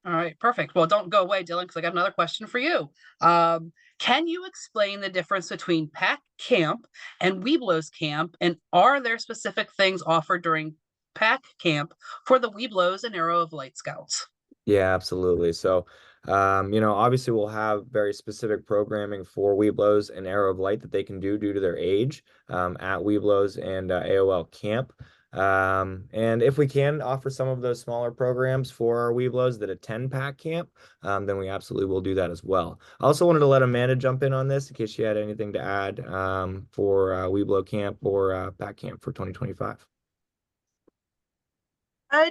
All right, perfect. Well, don't go away, Dylan, because I got another question for you. Can you explain the difference between Pack Camp and Webelos Camp, and are there specific things offered during Pack Camp for the Webelos and Arrow of Light Scouts? Yeah, absolutely. So, obviously we'll have very specific programming for Webelos and Arrow of Light that they can do due to their age at Webelos and AOL Camp. And if we can offer some of those smaller programs for our Webelos that attend Pack Camp, then we absolutely will do that as well. I also wanted to let Amanda jump in on this in case she had anything to add for Webelo Camp or Pack Camp for 2025.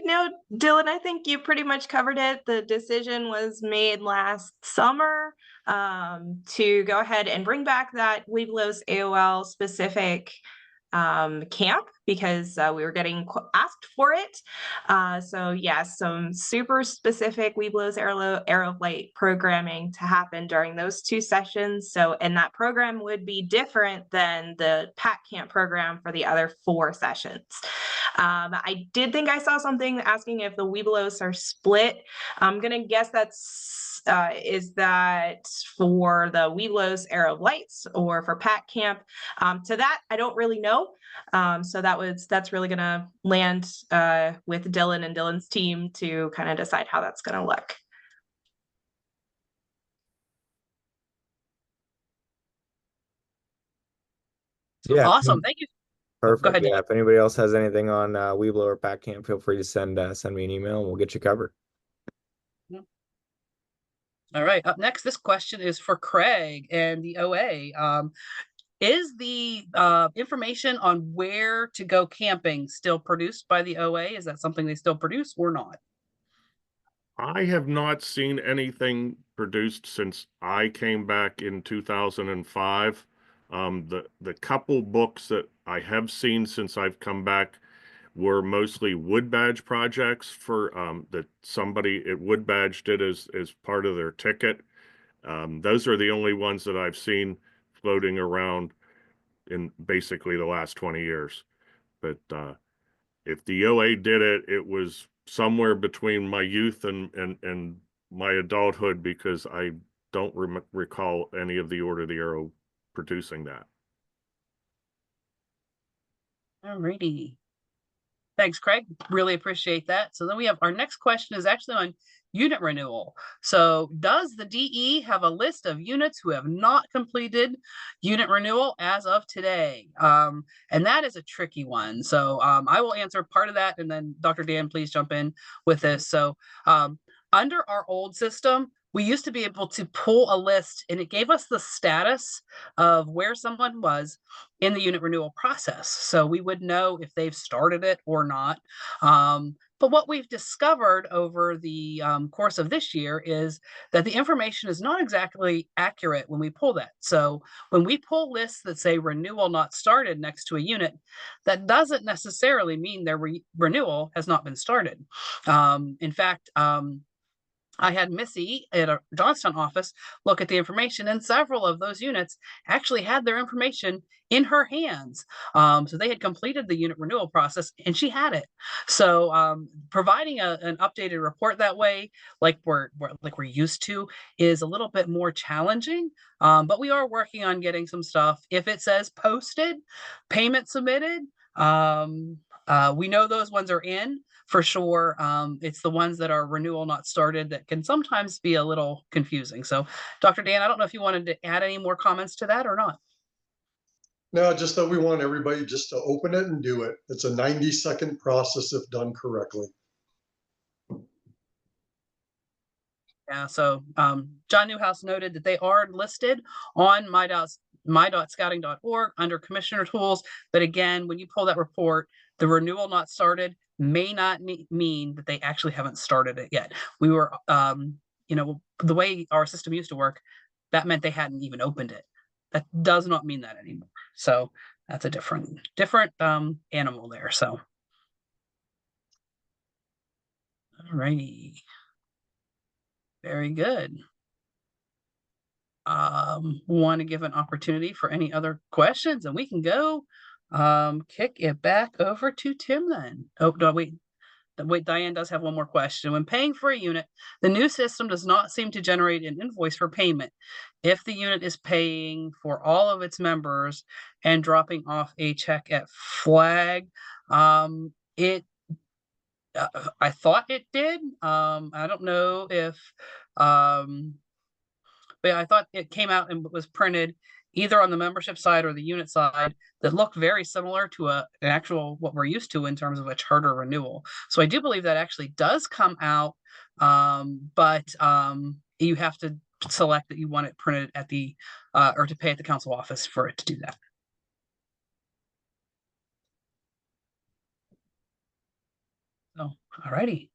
No, Dylan, I think you pretty much covered it. The decision was made last summer to go ahead and bring back that Webelos AOL specific camp because we were getting asked for it. So yes, some super specific Webelos Arrow of Light programming to happen during those 2 sessions. So, and that program would be different than the Pack Camp program for the other 4 sessions. I did think I saw something asking if the Webelos are split. I'm gonna guess is that for the Webelos Arrow of Lights or for Pack Camp? To that, I don't really know. So that's really gonna land with Dylan and Dylan's team to kind of decide how that's gonna look. Yeah. Awesome. Thank you. Perfect. Go ahead, Yeah. Dylan. If anybody else has anything on Webelo or Pack Camp, feel free to send me an email and we'll get you covered. All right. Up next, this question is for Craig and the OA. Is the information on where to go camping still produced by the OA? Is that something they still produce or not? I have not seen anything produced since I came back in 2005. The couple books that I have seen since I've come back were mostly wood badge projects for that somebody at Wood Badge did as part of their ticket. Those are the only ones that I've seen floating around in basically the last 20 years. But if the OA did it, it was somewhere between my youth and my adulthood, because I don't recall any of the Order of the Arrow producing that. Alrighty. Thanks, Craig. Really appreciate that. So then we have our next question is actually on unit renewal. So does the DE have a list of units who have not completed unit renewal as of today? And that is a tricky one. So I will answer part of that, and then Dr. Dan, please jump in with this. So under our old system, we used to be able to pull a list, and it gave us the status of where someone was in the unit renewal process. So we would know if they've started it or not. But what we've discovered over the course of this year is that the information is not exactly accurate when we pull that. So when we pull lists that say renewal not started next to a unit, that doesn't necessarily mean their renewal has not been started. In fact, I had Missy at a Johnstown office look at the information, and several of those units actually had their information in her hands. So they had completed the unit renewal process, and she had it. So providing an updated report that way, like we're used to, is a little bit more challenging. But we are working on getting some stuff. If it says posted, payment submitted, we know those ones are in. For sure, it's the ones that are renewal not started that can sometimes be a little confusing. So, Dr. Dan, I don't know if you wanted to add any more comments to that or not. No, just that we want everybody just to open it and do it. It's a 90-second process if done correctly. Yeah, so John Newhouse noted that they are listed on my.scouting.org under Commissioner Tools. But again, when you pull that report, the renewal not started may not mean that they actually haven't started it yet. We were, the way our system used to work, that meant they hadn't even opened it. That does not mean that anymore. So that's a different animal there. So, all righty. Very good. Want to give an opportunity for any other questions, and we can go kick it back over to Tim then. Oh, no, wait, Diane does have one more question. When paying for a unit, the new system does not seem to generate an invoice for payment if the unit is paying for all of its members and dropping off a check at flag. I thought it did. I don't know if but I thought it came out and was printed either on the membership side or the unit side that looked very similar to an actual what we're used to in terms of a charter renewal. So I do believe that actually does come out, but you have to select that you want it printed at the or to pay at the council office for it to do that. So, all righty.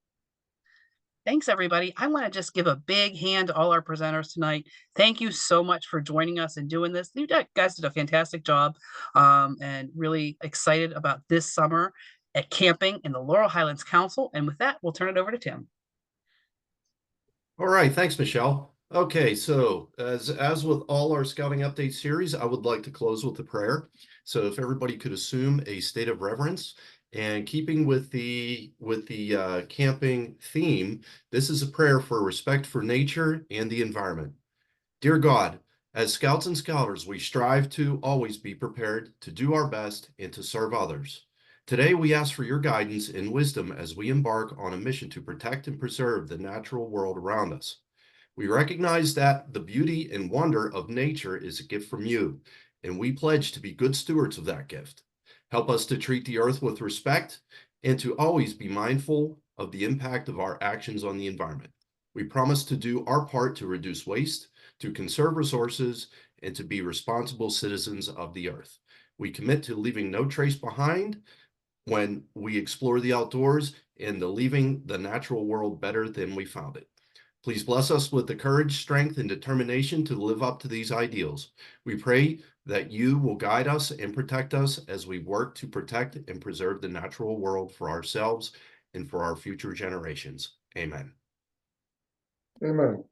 Thanks, everybody. I want to just give a big hand to all our presenters tonight. Thank you so much for joining us and doing this. You guys did a fantastic job, and really excited about this summer at camping in the Laurel Highlands Council. And with that, we'll turn it over to Tim. All right, thanks, Michelle. Okay, so as with all our scouting update series, I would like to close with a prayer. So if everybody could assume a state of reverence. And keeping with the camping theme, this is a prayer for respect for nature and the environment. Dear God, as Scouts and Scouters, we strive to always be prepared to do our best and to serve others. Today, we ask for your guidance and wisdom as we embark on a mission to protect and preserve the natural world around us. We recognize that the beauty and wonder of nature is a gift from you, and we pledge to be good stewards of that gift. Help us to treat the earth with respect and to always be mindful of the impact of our actions on the environment. We promise to do our part to reduce waste, to conserve resources, and to be responsible citizens of the earth. We commit to leaving no trace behind when we explore the outdoors and to leaving the natural world better than we found it. Please bless us with the courage, strength, and determination to live up to these ideals. We pray that you will guide us and protect us as we work to protect and preserve the natural world for ourselves and for our future generations. Amen. Amen.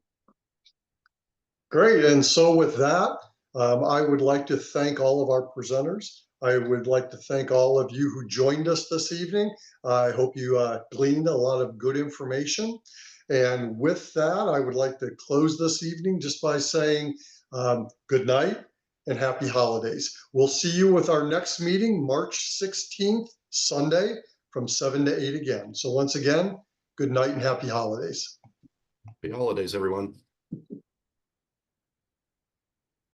Great. And so with that, I would like to thank all of our presenters. I would like to thank all of you who joined us this evening. I hope you gleaned a lot of good information. And with that, I would like to close this evening just by saying good night and happy holidays. We'll see you with our next meeting, March 16th, Sunday, from 7 to 8 again. So once again, good night and happy holidays. Happy holidays, everyone.